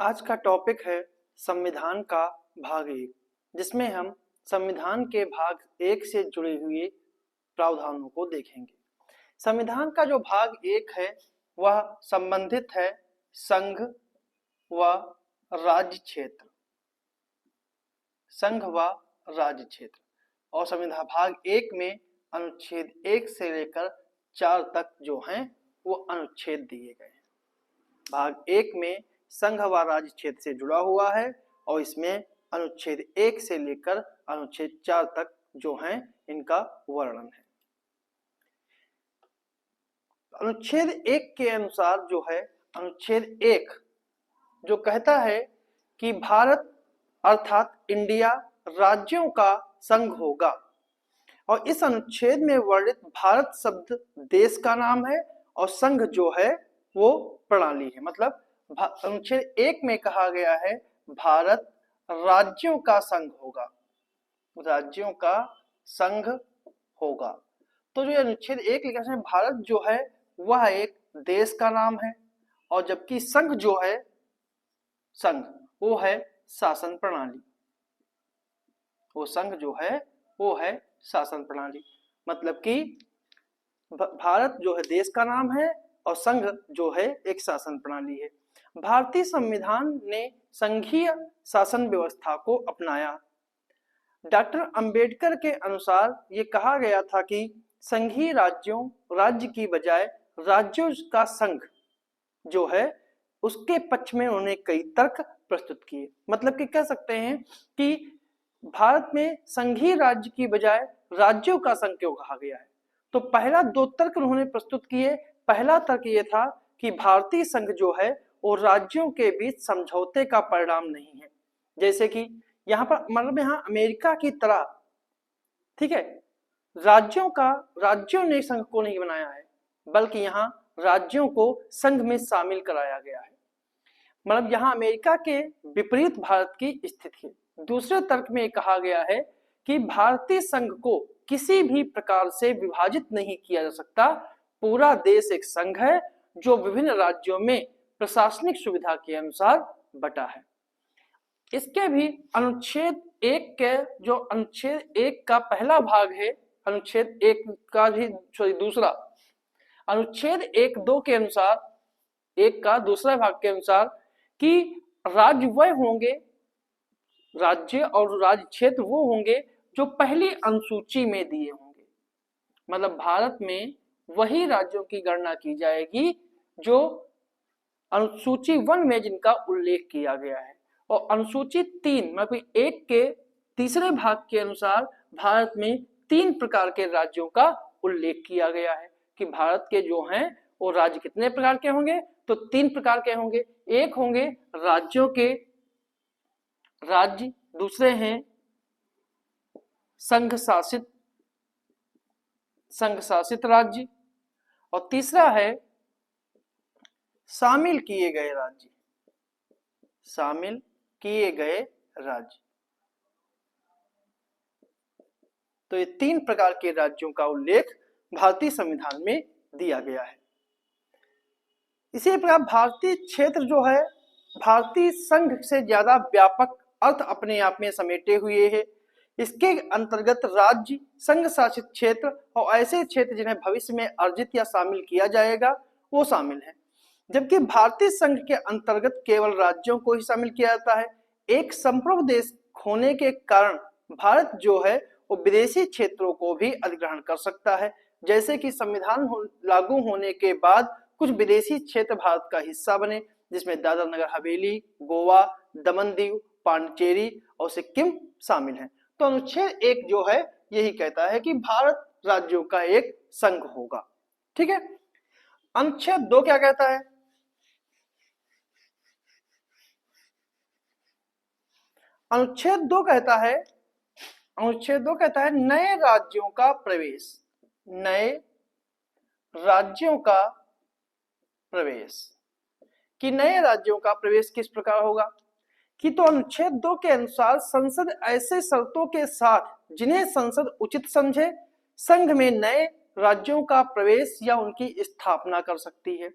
आज का टॉपिक है संविधान का भाग एक, जिसमें हम संविधान के भाग एक से जुड़े हुए प्रावधानों को देखेंगे। संविधान का जो भाग एक है वह संबंधित है संघ व राज्य क्षेत्र, संघ व राज्य क्षेत्र। और संविधान भाग एक में अनुच्छेद 1 से लेकर 4 तक जो हैं वो अनुच्छेद दिए गए हैं। भाग एक में संघ व राज्य क्षेत्र से जुड़ा हुआ है और इसमें अनुच्छेद 1 से लेकर अनुच्छेद 4 तक जो हैं इनका वर्णन है। अनुच्छेद 1 के अनुसार जो है, अनुच्छेद 1 जो कहता है कि भारत अर्थात इंडिया राज्यों का संघ होगा, और इस अनुच्छेद में वर्णित भारत शब्द देश का नाम है और संघ जो है वो प्रणाली है। मतलब अनुच्छेद 1 में कहा गया है भारत राज्यों का संघ होगा, राज्यों का संघ होगा। तो जो अनुच्छेद 1 लिखा है भारत जो है वह एक देश का नाम है, और जबकि संघ जो है, संघ वो है शासन प्रणाली, वो संघ जो है वो है शासन प्रणाली। मतलब कि भारत जो है देश का नाम है और संघ जो है एक शासन प्रणाली है। भारतीय संविधान ने संघीय शासन व्यवस्था को अपनाया। डॉक्टर अंबेडकर के अनुसार ये कहा गया था कि संघीय राज्यों राज्य की बजाय राज्यों का संघ जो है उसके पक्ष में उन्होंने कई तर्क प्रस्तुत किए। मतलब कि कह सकते हैं कि भारत में संघीय राज्य की बजाय राज्यों का संघ क्यों कहा गया है। तो पहला 2 तर्क उन्होंने प्रस्तुत किए। पहला तर्क ये था कि भारतीय संघ जो है वो राज्यों के बीच समझौते का परिणाम नहीं है। जैसे कि यहाँ पर मतलब यहाँ अमेरिका की तरह, ठीक है, राज्यों ने संघ को नहीं बनाया है, बल्कि यहाँ राज्यों को संघ में शामिल कराया गया है। मतलब यहाँ अमेरिका के विपरीत भारत की स्थिति है। दूसरे तर्क में कहा गया है कि भारतीय संघ को किसी भी प्रकार से विभाजित नहीं किया जा सकता। पूरा देश एक संघ है जो विभिन्न राज्यों में प्रशासनिक सुविधा के अनुसार बटा है। इसके भी अनुच्छेद 1 के जो अनुच्छेद 1 का पहला भाग है, अनुच्छेद 1 का भी दूसरा अनुच्छेद 1-2 के अनुसार, 1 का दूसरा भाग के अनुसार कि राज्य वह होंगे, राज्य और राज्य क्षेत्र वो होंगे जो पहली अनुसूची में दिए होंगे। मतलब भारत में वही राज्यों की गणना की जाएगी जो अनुसूची 1 में जिनका उल्लेख किया गया है। और अनुसूची 3 मतलब 1 के तीसरे भाग के अनुसार भारत में 3 प्रकार के राज्यों का उल्लेख किया गया है कि भारत के जो हैं वो राज्य कितने प्रकार के होंगे, तो 3 प्रकार के होंगे। एक होंगे राज्यों के राज्य, दूसरे हैं संघ शासित राज्य, और तीसरा है शामिल किए गए राज्य, शामिल किए गए राज्य। तो ये 3 प्रकार के राज्यों का उल्लेख भारतीय संविधान में दिया गया है। इसी प्रकार भारतीय क्षेत्र जो है भारतीय संघ से ज्यादा व्यापक अर्थ अपने आप में समेटे हुए है। इसके अंतर्गत राज्य, संघ शासित क्षेत्र और ऐसे क्षेत्र जिन्हें भविष्य में अर्जित या शामिल किया जाएगा वो शामिल है। जबकि भारतीय संघ के अंतर्गत केवल राज्यों को ही शामिल किया जाता है। एक संप्रभु देश होने के कारण भारत जो है वो विदेशी क्षेत्रों को भी अधिग्रहण कर सकता है। जैसे कि संविधान लागू होने के बाद कुछ विदेशी क्षेत्र भारत का हिस्सा बने, जिसमें दादरा नगर हवेली, गोवा, दमन दीव, पांडिचेरी और सिक्किम शामिल हैं। तो अनुच्छेद 1 जो है यही कहता है कि भारत राज्यों का एक संघ होगा। ठीक है। अनुच्छेद 2 क्या कहता है? अनुच्छेद 2 कहता है नए राज्यों का प्रवेश, नए राज्यों का प्रवेश। कि नए राज्यों का प्रवेश किस प्रकार होगा कि तो अनुच्छेद 2 के अनुसार संसद ऐसे शर्तों के साथ जिन्हें संसद उचित समझे संघ में नए राज्यों का प्रवेश या उनकी स्थापना कर सकती है।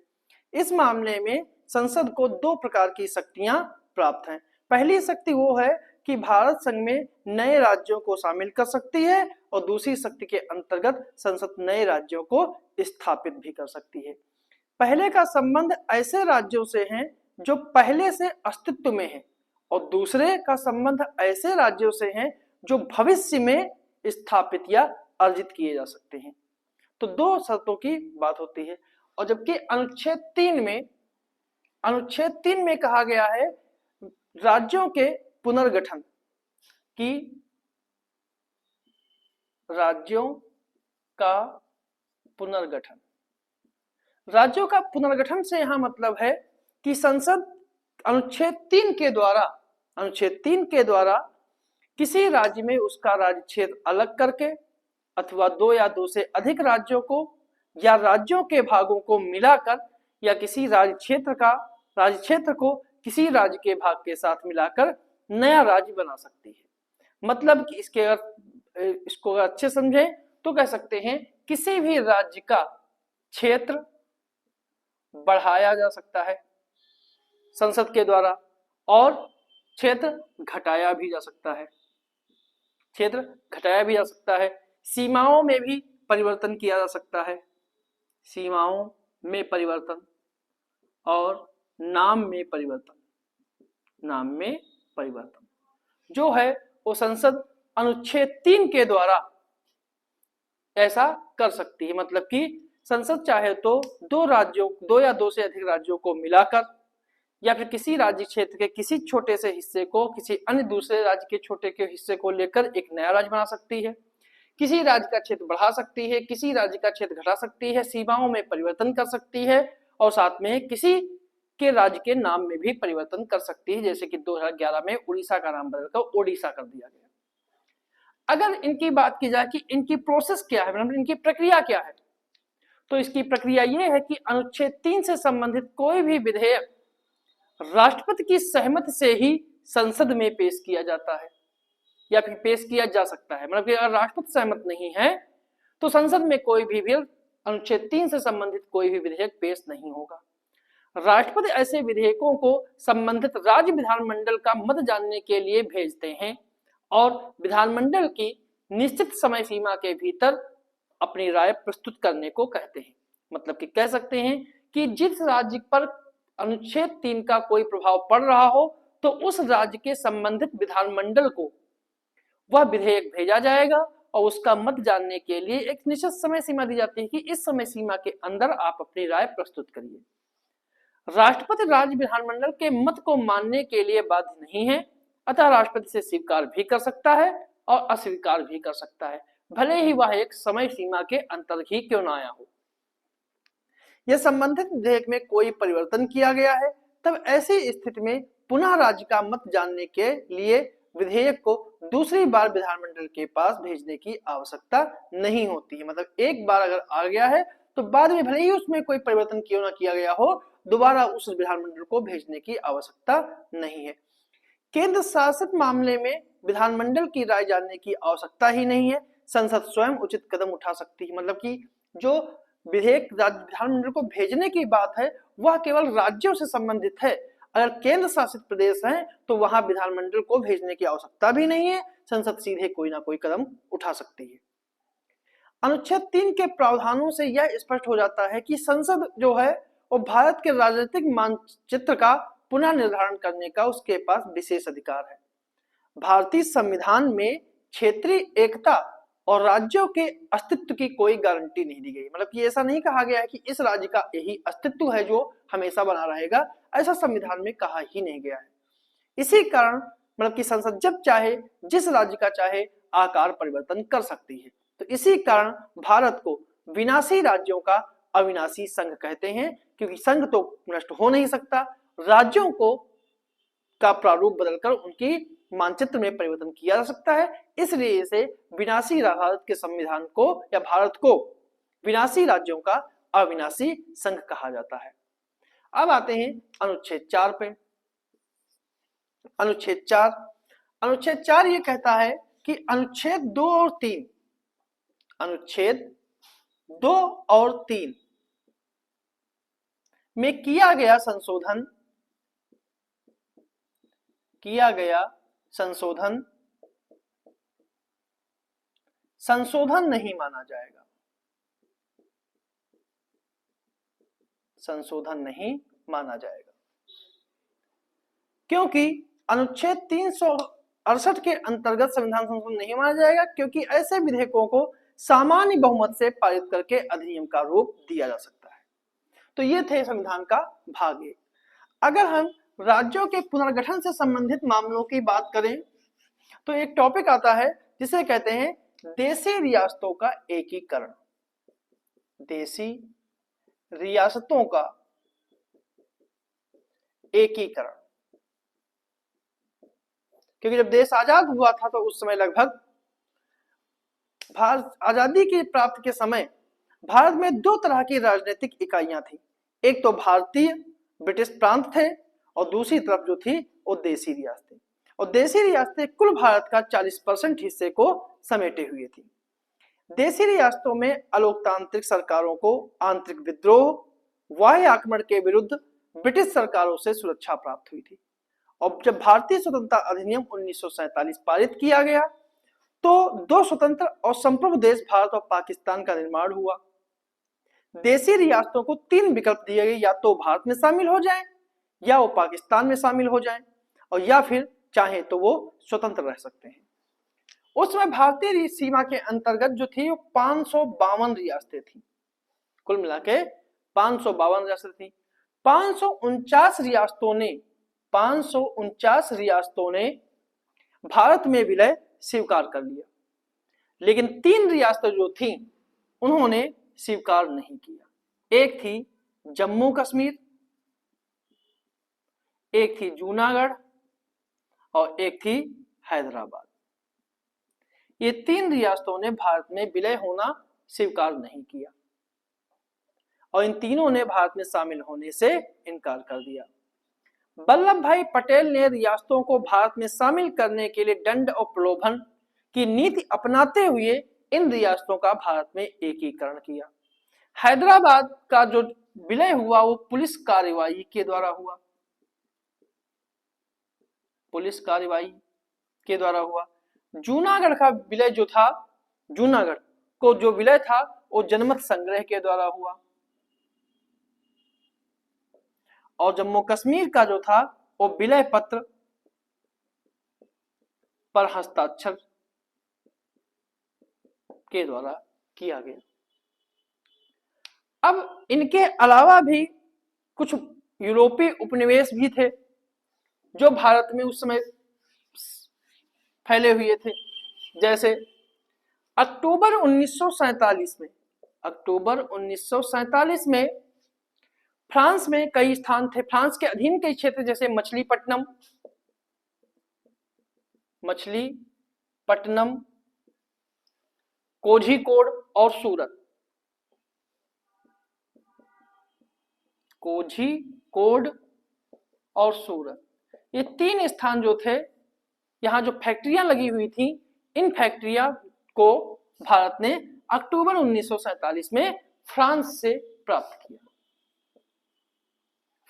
इस मामले में संसद को दो प्रकार की शक्तियां प्राप्त हैं। पहली शक्ति वो है कि भारत संघ में नए राज्यों को शामिल कर सकती है और दूसरी शक्ति के अंतर्गत संसद नए राज्यों को स्थापित भी कर सकती है। पहले का संबंध ऐसे राज्यों से है जो पहले से अस्तित्व में है और दूसरे का संबंध ऐसे राज्यों से है जो भविष्य में स्थापित या अर्जित किए जा सकते हैं। तो दो शर्तों की बात होती है। और जबकि अनुच्छेद 3 में कहा गया है राज्यों के पुनर्गठन की, राज्यों का पुनर्गठन। राज्यों का पुनर्गठन से यहां मतलब है कि संसद अनुच्छेद 3 के द्वारा किसी राज्य में उसका राज्य क्षेत्र अलग करके अथवा दो या दो से अधिक राज्यों को या राज्यों के भागों को मिलाकर या किसी राज्य क्षेत्र को किसी राज्य के भाग के साथ मिलाकर नया राज्य बना सकती है। मतलब कि इसको अच्छे समझें तो कह सकते हैं किसी भी राज्य का क्षेत्र बढ़ाया जा सकता है संसद के द्वारा और क्षेत्र घटाया भी जा सकता है। सीमाओं में भी परिवर्तन किया जा सकता है, सीमाओं में परिवर्तन और नाम में परिवर्तन जो है वो संसद अनुच्छेद 3 के द्वारा ऐसा कर सकती है। मतलब कि संसद चाहे तो दो या दो से अधिक राज्यों को मिलाकर या फिर किसी राज्य क्षेत्र के किसी छोटे से हिस्से को किसी अन्य दूसरे राज्य के छोटे के हिस्से को लेकर एक नया राज्य बना सकती है, किसी राज्य का क्षेत्र बढ़ा सकती है, किसी राज्य का क्षेत्र घटा सकती है, सीमाओं में परिवर्तन कर सकती है और साथ में किसी के राज्य के नाम में भी परिवर्तन कर सकती है। जैसे कि 2011 में उड़ीसा का नाम बदलकर ओडिशा कर दिया गया। अगर इनकी बात की जाए कि इनकी प्रोसेस क्या है, मतलब इनकी प्रक्रिया क्या है, तो इसकी प्रक्रिया यह है कि अनुच्छेद 3 से संबंधित कोई भी विधेयक राष्ट्रपति की सहमति से ही संसद में पेश किया जाता है या फिर पेश किया जा सकता है। मतलब कि अगर राष्ट्रपति सहमत नहीं है तो संसद में कोई भी बिल अनुच्छेद 3 से संबंधित कोई भी विधेयक पेश नहीं होगा। राष्ट्रपति ऐसे विधेयकों को संबंधित राज्य विधानमंडल का मत जानने के लिए भेजते हैं और विधानमंडल की निश्चित समय सीमा के भीतर अपनी राय प्रस्तुत करने को कहते हैं। मतलब कि कह सकते हैं कि जिस राज्य पर अनुच्छेद 3 का कोई प्रभाव पड़ रहा हो तो उस राज्य के संबंधित विधानमंडल को वह विधेयक भेजा जाएगा और उसका मत जानने के लिए एक निश्चित समय सीमा दी जाती है कि इस समय सीमा के अंदर आप अपनी राय प्रस्तुत करिए। राष्ट्रपति राज्य विधानमंडल के मत को मानने के लिए बाध्य नहीं है, अतः राष्ट्रपति से स्वीकार भी कर सकता है और अस्वीकार भी कर सकता है, भले ही वह एक समय सीमा के अंतर ही क्यों न आया हो। यह संबंधित विधेयक में कोई परिवर्तन किया गया है तब ऐसी स्थिति में पुनः राज्य का मत जानने के लिए विधेयक को दूसरी बार विधानमंडल के पास भेजने की आवश्यकता नहीं होती है। मतलब एक बार अगर आ गया है तो बाद में भले ही उसमें कोई परिवर्तन क्यों ना किया गया हो, दोबारा उस विधानमंडल को भेजने की आवश्यकता नहीं है। केंद्र शासित मामले में विधानमंडल की राय जानने की आवश्यकता ही नहीं है, संसद स्वयं उचित कदम उठा सकती है। मतलब कि जो विधेयक विधानमंडल को भेजने की बात है वह केवल राज्यों से संबंधित है। अगर केंद्र शासित प्रदेश है तो वहां विधानमंडल को भेजने की आवश्यकता भी नहीं है, संसद सीधे कोई ना कोई कदम उठा सकती है। अनुच्छेद 3 के प्रावधानों से यह स्पष्ट हो जाता है कि संसद जो है वो भारत के राजनीतिक मानचित्र का पुनः निर्धारण करने का उसके पास विशेष अधिकार है। भारतीय संविधान में क्षेत्रीय एकता और राज्यों के अस्तित्व की कोई गारंटी नहीं दी गई। मतलब कि ऐसा नहीं कहा गया है कि इस राज्य का यही अस्तित्व है जो हमेशा बना रहेगा, ऐसा संविधान में कहा ही नहीं गया है। इसी कारण मतलब कि संसद जब चाहे जिस राज्य का चाहे आकार परिवर्तन कर सकती है। तो इसी कारण भारत को विनाशी राज्यों का अविनाशी संघ कहते हैं, क्योंकि संघ तो नष्ट हो नहीं सकता, राज्यों को का प्रारूप बदलकर उनकी मानचित्र में परिवर्तन किया जा सकता है। इसलिए इसे विनाशी भारत के संविधान को या भारत को विनाशी राज्यों का अविनाशी संघ कहा जाता है। अब आते हैं अनुच्छेद 4 पे। अनुच्छेद 4 ये कहता है कि अनुच्छेद 2 और 3 में किया गया संशोधन संशोधन नहीं माना जाएगा, संशोधन नहीं माना जाएगा, क्योंकि अनुच्छेद 368 के अंतर्गत संविधान संशोधन नहीं माना जाएगा, क्योंकि ऐसे विधेयकों को सामान्य बहुमत से पारित करके अधिनियम का रूप दिया जा सकता है। तो ये थे संविधान का भाग 1। अगर हम राज्यों के पुनर्गठन से संबंधित मामलों की बात करें तो एक टॉपिक आता है जिसे कहते हैं देशी रियासतों का एकीकरण। देशी रियासतों का एकीकरण, क्योंकि जब देश आजाद हुआ था तो उस समय लगभग भारत आजादी की प्राप्ति के समय भारत में 2 तरह की राजनीतिक इकाइयां थी। एक तो भारतीय ब्रिटिश प्रांत थे और दूसरी तरफ जो थी वो देशी रियासतें, और देशी रियासतें कुल भारत का 40% हिस्से को समेटे हुए थी। देशी रियासतों में अलोकतांत्रिक सरकारों को आंतरिक विद्रोह, बाह्य आक्रमण के विरुद्ध ब्रिटिश सरकारों से सुरक्षा प्राप्त हुई थी। और जब भारतीय स्वतंत्रता अधिनियम 1947 पारित किया गया तो 2 स्वतंत्र और संप्रभु देश भारत और पाकिस्तान का निर्माण हुआ। देशी रियासतों को 3 विकल्प दिए गए, या तो भारत में शामिल हो जाएं, या वो पाकिस्तान में शामिल हो जाएं, और या फिर चाहे तो वो स्वतंत्र रह सकते हैं। उस समय भारतीय सीमा के अंतर्गत जो थी वो 552 रियासतें थी, कुल मिला के 552 रियासतें थी। 549 रियासतों ने भारत में विलय स्वीकार कर लिया, लेकिन 3 रियासतें जो थी उन्होंने स्वीकार नहीं किया। एक थी जम्मू कश्मीर, एक थी जूनागढ़ और एक थी हैदराबाद। ये 3 रियासतों ने भारत में विलय होना स्वीकार नहीं किया और इन तीनों ने भारत में शामिल होने से इनकार कर दिया। वल्लभ भाई पटेल ने रियासतों को भारत में शामिल करने के लिए दंड और प्रलोभन की नीति अपनाते हुए इन रियासतों का भारत में एकीकरण किया। हैदराबाद का जो विलय हुआ वो पुलिस कार्रवाई के द्वारा हुआ, पुलिस कार्रवाई के द्वारा हुआ। जूनागढ़ का विलय जो था, जूनागढ़ को जो विलय था वो जनमत संग्रह के द्वारा हुआ, और जम्मू कश्मीर का जो था वो विलय पत्र पर हस्ताक्षर के द्वारा किया गया। अब इनके अलावा भी कुछ यूरोपीय उपनिवेश भी थे जो भारत में उस समय फैले हुए थे। जैसे अक्टूबर 1947 में फ्रांस में कई स्थान थे, फ्रांस के अधीन कई क्षेत्र जैसे मछलीपट्टनम, कोझिकोड और सूरत। कोझिकोड और सूरत, ये 3 स्थान जो थे, यहां जो फैक्ट्रियां लगी हुई थी, इन फैक्ट्रियां को भारत ने अक्टूबर 1947 में फ्रांस से प्राप्त किया,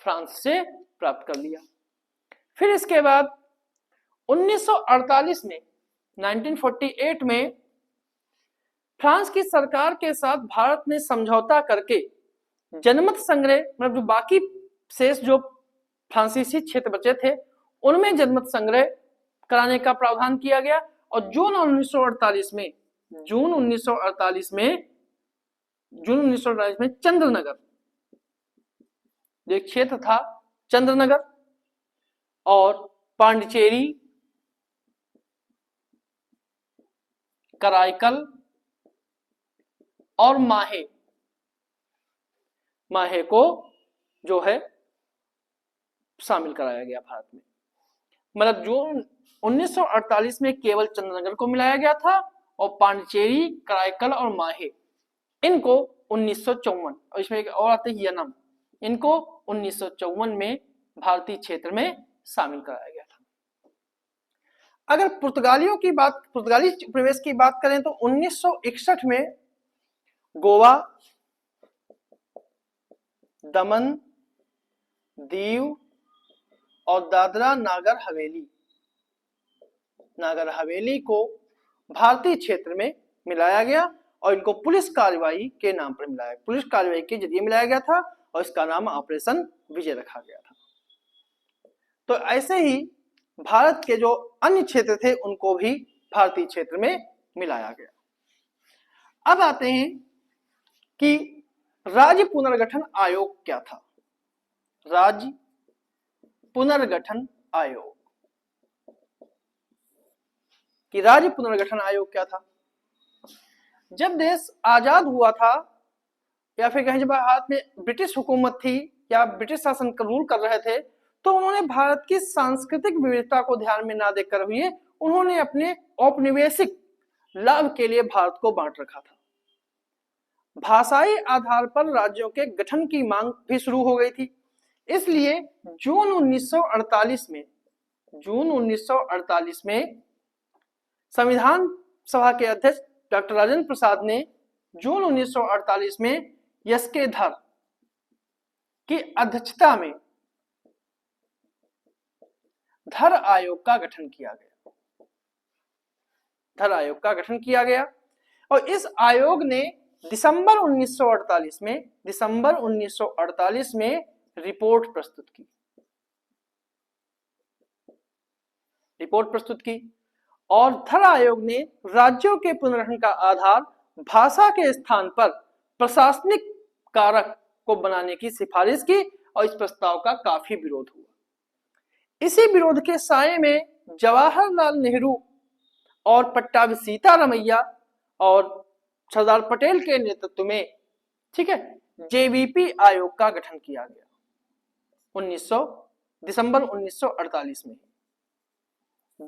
फ्रांस से प्राप्त कर लिया। फिर इसके बाद 1948 में 1948 में फ्रांस की सरकार के साथ भारत ने समझौता करके जनमत संग्रह, मतलब जो बाकी शेष जो फ्रांसीसी क्षेत्र बचे थे उनमें जनमत संग्रह कराने का प्रावधान किया गया। और जून 1948 में चंद्रनगर जो एक क्षेत्र था, चंद्रनगर और पांडिचेरी, कराईकल और माहे को जो है शामिल कराया गया भारत में। मतलब जून 1948 में केवल चंद्रनगर को मिलाया गया था और पांडिचेरी, कराईकल और माहे इनको 1954, और इसमें एक और आते हैं यनम, इनको 1954 में भारतीय क्षेत्र में शामिल कराया गया था। अगर पुर्तगाली उपनिवेश की बात करें तो 1961 में गोवा, दमन, दीव और दादरा नागर हवेली को भारतीय क्षेत्र में मिलाया गया और इनको पुलिस कार्रवाई के नाम पर मिलाया, पुलिस कार्रवाई के जरिए मिलाया गया था और इसका नाम ऑपरेशन विजय रखा गया था। तो ऐसे ही भारत के जो अन्य क्षेत्र थे उनको भी भारतीय क्षेत्र में मिलाया गया। अब आते हैं कि राज्य पुनर्गठन आयोग क्या था। राज्य पुनर्गठन आयोग कि राज्य पुनर्गठन आयोग क्या था। जब देश आजाद हुआ था या फिर कहीं जब भारत में ब्रिटिश हुकूमत थी या ब्रिटिश शासन रूल कर रहे थे, तो उन्होंने भारत की सांस्कृतिक विविधता को ध्यान में ना देकर हुए उन्होंने अपने औपनिवेशिक लाभ के लिए भारत को बांट रखा था। भाषाई आधार पर राज्यों के गठन की मांग भी शुरू हो गई थी। इसलिए जून 1948 में संविधान सभा के अध्यक्ष डॉक्टर राजेंद्र प्रसाद ने जून 1948 में एस.के. धर की अध्यक्षता में धर आयोग का गठन किया गया और इस आयोग ने दिसंबर 1948 में रिपोर्ट प्रस्तुत की और धर आयोग ने राज्यों के पुनर्गठन का आधार भाषा के स्थान पर प्रशासनिक कारक को बनाने की सिफारिश की और इस प्रस्ताव का काफी विरोध हुआ। इसी विरोध के साये में जवाहरलाल नेहरू और पट्टाभी सीतारामैया और सरदार पटेल के नेतृत्व में जेवीपी आयोग का गठन किया गया दिसंबर 1948 में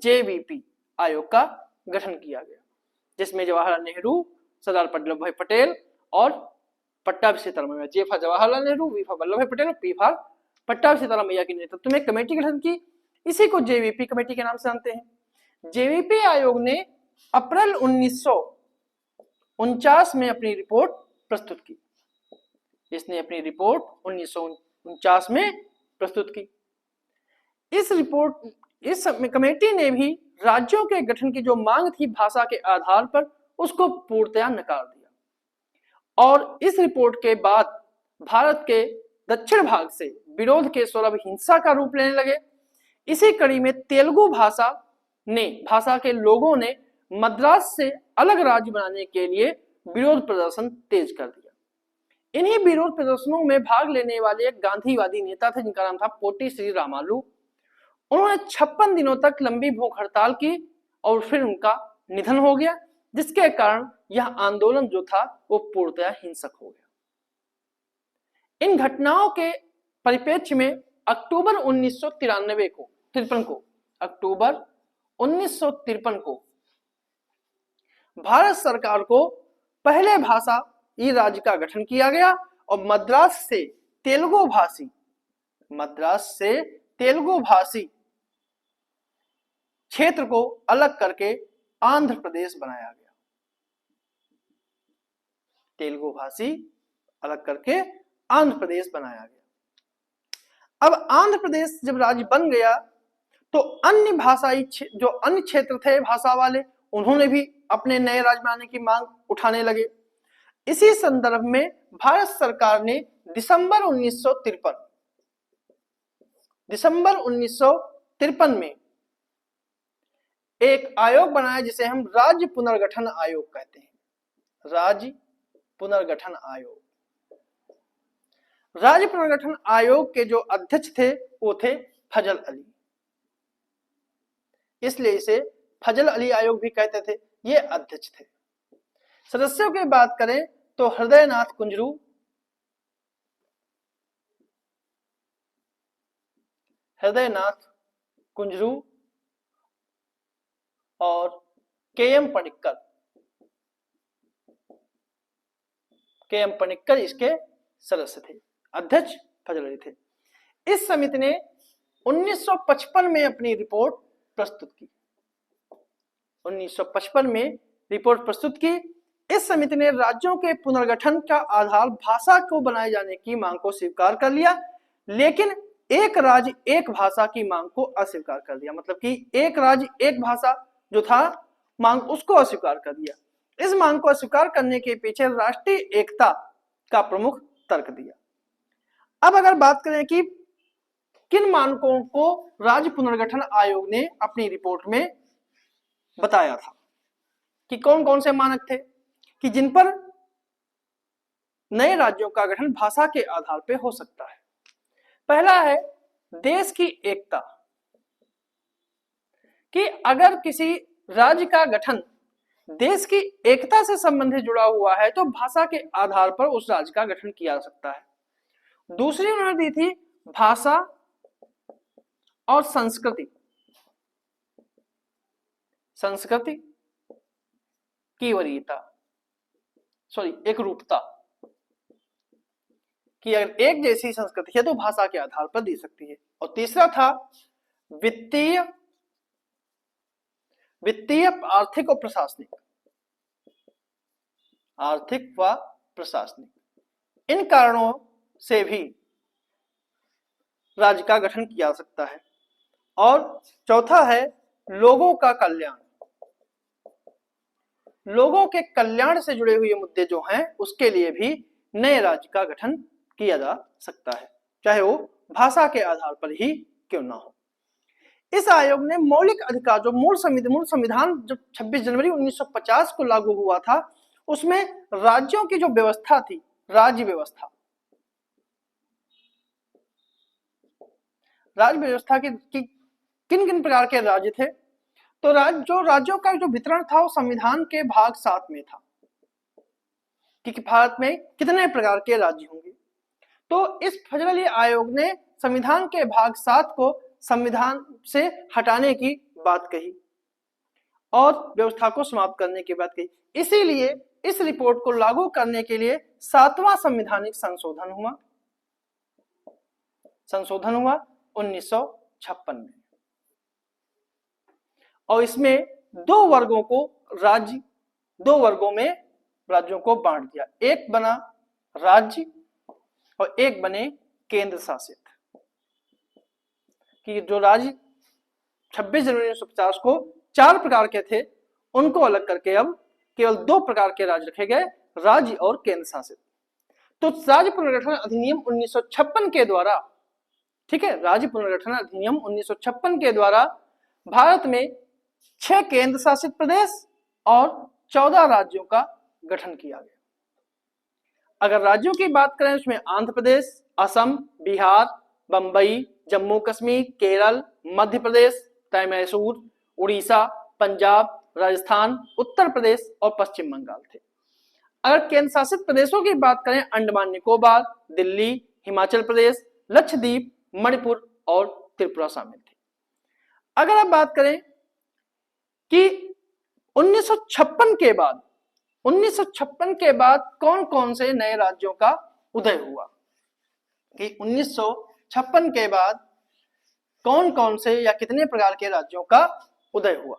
जेवीपी आयोग का गठन किया गया, जिसमें जवाहरलाल नेहरू, सरदार वल्लभ भाई पटेल और Pattabhi Sitaramayya, J for Jawaharlal Nehru, V for Vallabhbhai Patel और पी फॉर पट्टाभी सीतारामैया के नेतृत्व में कमेटी गठन की। इसी को जेवीपी कमेटी के नाम से जानते हैं। जेवीपी आयोग ने अप्रैल 1949 में अपनी रिपोर्ट प्रस्तुत की। इसने अपनी रिपोर्ट 1949 में प्रस्तुत की। इस कमेटी ने भी राज्यों के गठन की जो मांग थी भाषा के आधार पर, उसको पूर्णतया नकार दिया और इस रिपोर्ट के बाद भारत के दक्षिण भाग से विरोध के स्वर हिंसा का रूप लेने लगे। इसी कड़ी में तेलुगु भाषा के लोगों ने मद्रास से अलग राज्य बनाने के लिए विरोध प्रदर्शन तेज कर दिया। इन्हीं विरोध प्रदर्शनों में भाग लेने वाले एक गांधीवादी नेता थे जिनका नाम था पोटी श्री रामालू। उन्होंने 56 दिनों तक लंबी भूख हड़ताल की और फिर उनका निधन हो गया, जिसके कारण यह आंदोलन जो था वो पूर्णतया हिंसक हो गया। इन घटनाओं के परिप्रेक्ष्य में अक्टूबर 1953 को भारत सरकार को पहले भाषाई राज्य का गठन किया गया और मद्रास से तेलुगु भाषी क्षेत्र को अलग करके आंध्र प्रदेश बनाया गया। तेलुगु भाषी अलग करके आंध्र प्रदेश बनाया गया। अब आंध्र प्रदेश जब राज्य बन गया तो अन्य क्षेत्र थे भाषा वाले, उन्होंने भी अपने नए राज्य बनाने की मांग उठाने लगे। इसी संदर्भ में भारत सरकार ने दिसंबर 1953 में एक आयोग बनाया जिसे हम राज्य पुनर्गठन आयोग कहते हैं। राज्य पुनर्गठन आयोग के जो अध्यक्ष थे वो थे फजल अली, इसलिए इसे फजल अली आयोग भी कहते थे। ये अध्यक्ष थे। सदस्यों की बात करें तो हृदयनाथ कुंजरू और के.एम. पनिक्कर इसके सदस्य थे। अध्यक्ष फजल अली थे। इस समिति ने 1955 में अपनी रिपोर्ट प्रस्तुत की। 1955 में रिपोर्ट प्रस्तुत की। इस समिति ने राज्यों के पुनर्गठन का आधार भाषा को बनाए जाने की मांग को स्वीकार कर लिया, लेकिन एक राज्य एक भाषा की मांग को अस्वीकार कर दिया। मतलब कि एक राज्य एक भाषा जो था मांग, उसको अस्वीकार कर दिया। इस मांग को अस्वीकार करने के पीछे राष्ट्रीय एकता का प्रमुख तर्क दिया। अब अगर बात करें कि किन मानकों को राज्य पुनर्गठन आयोग ने अपनी रिपोर्ट में बताया था, कि कौन कौन से मानक थे कि जिन पर नए राज्यों का गठन भाषा के आधार पर हो सकता है। पहला है देश की एकता, कि अगर किसी राज्य का गठन देश की एकता से संबंधित जुड़ा हुआ है तो भाषा के आधार पर उस राज्य का गठन किया जा सकता है। दूसरी उन्होंने दी थी भाषा और संस्कृति की वरीयता, एक रूपता, कि अगर एक जैसी संस्कृति है तो भाषा के आधार पर दी सकती है। और तीसरा था वित्तीय, आर्थिक व प्रशासनिक, इन कारणों से भी राज्य का गठन किया जा सकता है। और चौथा है लोगों का कल्याण, लोगों के कल्याण से जुड़े हुए मुद्दे जो हैं उसके लिए भी नए राज्य का गठन किया जा सकता है, चाहे वो भाषा के आधार पर ही क्यों ना हो। इस आयोग ने मौलिक अधिकार, जो मूल संविधान जब 26 जनवरी 1950 को लागू हुआ था, उसमें राज्यों की जो व्यवस्था थी, राज्य व्यवस्था की किन किन प्रकार के राज्य थे, तो राज्यों का जो वितरण था वो संविधान के भाग 7 में था, कि भारत में कितने प्रकार के राज्य होंगे। तो इस फजल अली आयोग ने संविधान के भाग 7 को संविधान से हटाने की बात कही और व्यवस्था को समाप्त करने की बात कही। इसीलिए इस रिपोर्ट को लागू करने के लिए 7वां संवैधानिक संशोधन हुआ 1956 में, और इसमें दो वर्गों में राज्यों को बांट दिया। एक बना राज्य और एक बने केंद्र शासित, कि जो राज्य 26 जनवरी 1950 को 4 प्रकार के थे उनको अलग करके अब केवल 2 प्रकार के राज्य रखे गए, राज्य और केंद्र शासित। तो राज्य पुनर्गठन अधिनियम 1956 के द्वारा, ठीक है, राज्य पुनर्गठन अधिनियम 1956 के द्वारा भारत में 6 केंद्र शासित प्रदेश और 14 राज्यों का गठन किया गया। अगर राज्यों की बात करें उसमें आंध्र प्रदेश, असम, बिहार, बंबई, जम्मू कश्मीर, केरल, मध्य प्रदेश, मैसूर, उड़ीसा, पंजाब, राजस्थान, उत्तर प्रदेश और पश्चिम बंगाल थे। अगर केंद्र शासित प्रदेशों की बात करें, अंडमान निकोबार, दिल्ली, हिमाचल प्रदेश, लक्षद्वीप, मणिपुर और त्रिपुरा शामिल थे। अगर आप बात करें कि 1956 के बाद कौन कौन से नए राज्यों का उदय हुआ, कि 1956 के बाद कौन कौन से या कितने प्रकार के राज्यों का उदय हुआ,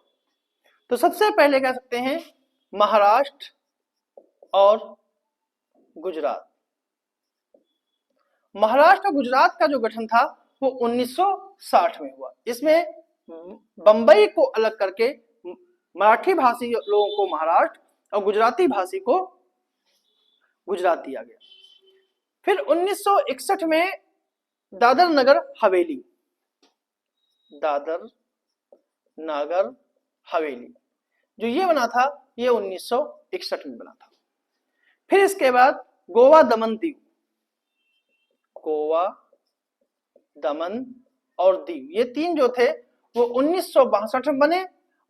तो सबसे पहले कह सकते हैं महाराष्ट्र और गुजरात। महाराष्ट्र और गुजरात का जो गठन था वो 1960 में हुआ। इसमें बंबई को अलग करके मराठी भाषी लोगों को महाराष्ट्र और गुजराती भाषी को गुजरात दिया गया। फिर 1961 में दादर नगर हवेली जो ये बना था, ये 1961 में बना था। फिर इसके बाद गोवा, दमन और दीव, ये 3 जो थे वो 1962 में बने,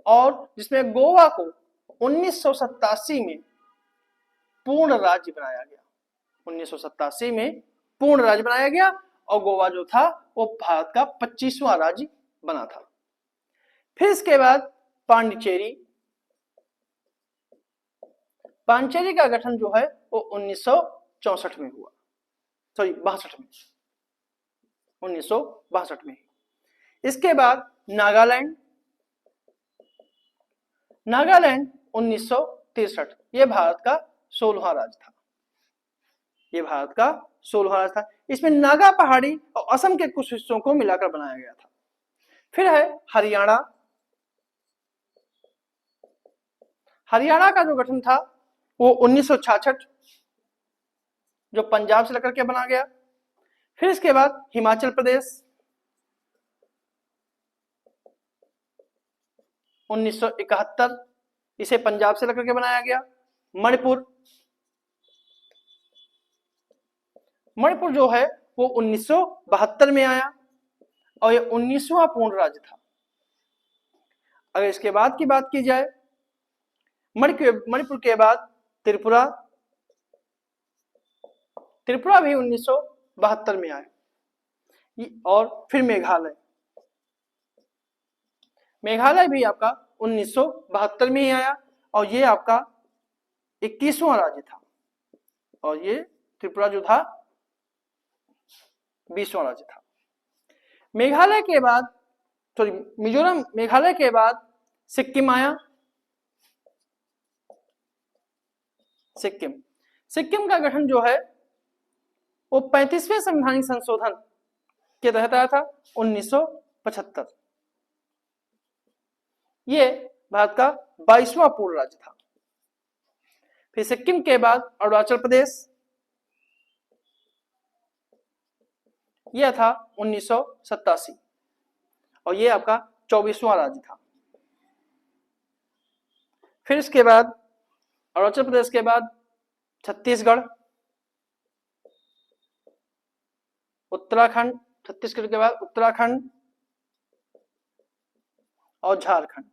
और जिसमें गोवा को 1987 में पूर्ण राज्य बनाया गया। 1987 में पूर्ण राज्य बनाया गया और गोवा जो था वो भारत का 25वां राज्य बना था। फिर इसके बाद पांडिचेरी का गठन जो है वो 1962 में हुआ, 1962 में। इसके बाद नागालैंड 1963, ये भारत का 16वां राज्य था। 16 राज्य था। इसमें नागा पहाड़ी और असम के कुछ हिस्सों को मिलाकर बनाया गया था। फिर है हरियाणा। हरियाणा का जो गठन था वो 1966 जो पंजाब से लेकर के बना गया। फिर इसके बाद हिमाचल प्रदेश 1971, इसे पंजाब से लेकर के बनाया गया। मणिपुर, मणिपुर जो है वो 1972 में आया और ये 19वां पूर्ण राज्य था। अगर इसके बाद की बात की जाए, मणिपुर के बाद त्रिपुरा, त्रिपुरा भी 1972 में आया। और फिर मेघालय, मेघालय भी आपका 1972 में ही आया और ये आपका 21वां राज्य था। और ये त्रिपुरा जो था 20वां राज्य था। मेघालय के बाद सॉरी मिजोरम, मेघालय के बाद सिक्किम आया। सिक्किम, सिक्किम का गठन जो है वो 35वें संवैधानिक संशोधन के तहत आया था 1975। ये भारत का 22वां पूर्ण राज्य था। फिर सिक्किम के बाद अरुणाचल प्रदेश, यह था 1987 और ये आपका 24वां राज्य था। फिर इसके बाद अरुणाचल प्रदेश के बाद छत्तीसगढ़, उत्तराखंड, छत्तीसगढ़ के बाद उत्तराखंड और झारखंड।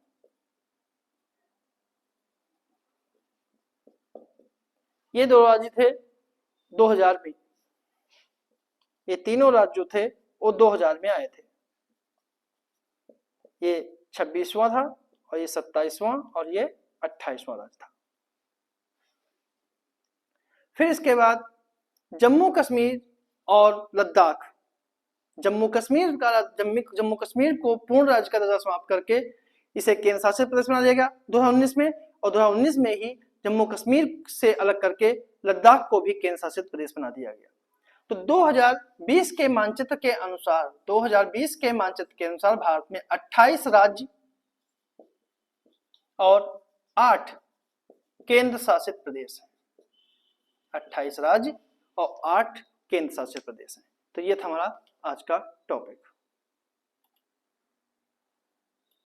ये दो राज्य थे 2000 में, ये तीनों राज्य जो थे वो 2000 में आए थे। ये 26वां था और ये 27वां और ये 28वां राज्य था। फिर इसके बाद जम्मू कश्मीर और लद्दाख, जम्मू कश्मीर को पूर्ण राज्य का दर्जा समाप्त करके इसे केंद्र शासित प्रदेश बना दिया गया 2019 में, और 2019 में ही जम्मू कश्मीर से अलग करके लद्दाख को भी केंद्र शासित प्रदेश बना दिया गया। तो 2020 के मानचित्र के अनुसार, 2020 के मानचित्र के अनुसार भारत में 28 राज्य और 8 केंद्र शासित प्रदेश है। 28 राज्य और 8 केंद्र शासित प्रदेश है। तो ये था हमारा आज का टॉपिक।